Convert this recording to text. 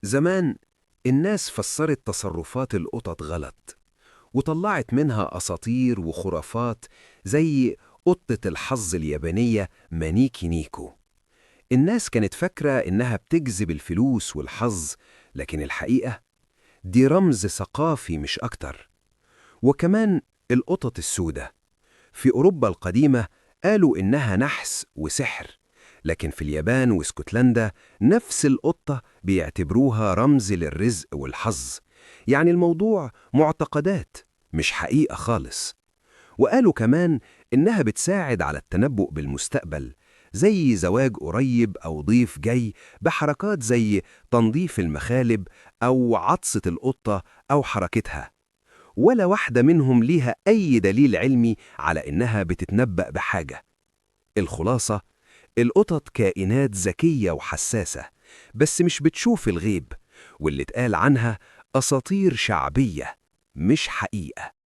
زمان الناس فسرت تصرفات القطط غلط، وطلعت منها أساطير وخرافات زي قطة الحظ اليابانية مانيكي نيكو. الناس كانت فاكرة إنها بتجذب الفلوس والحظ، لكن الحقيقة دي رمز ثقافي مش أكتر. وكمان القطط السوداء في أوروبا القديمة قالوا إنها نحس وسحر، لكن في اليابان واسكتلندا نفس القطة بيعتبروها رمز للرزق والحظ. يعني الموضوع معتقدات مش حقيقة خالص. وقالوا كمان إنها بتساعد على التنبؤ بالمستقبل، زي زواج قريب أو ضيف جاي، بحركات زي تنظيف المخالب أو عطسة القطة أو حركتها. ولا واحدة منهم ليها أي دليل علمي على إنها بتتنبأ بحاجة. الخلاصة، القطط كائنات ذكية وحساسة، بس مش بتشوف الغيب، واللي اتقال عنها أساطير شعبية مش حقيقة.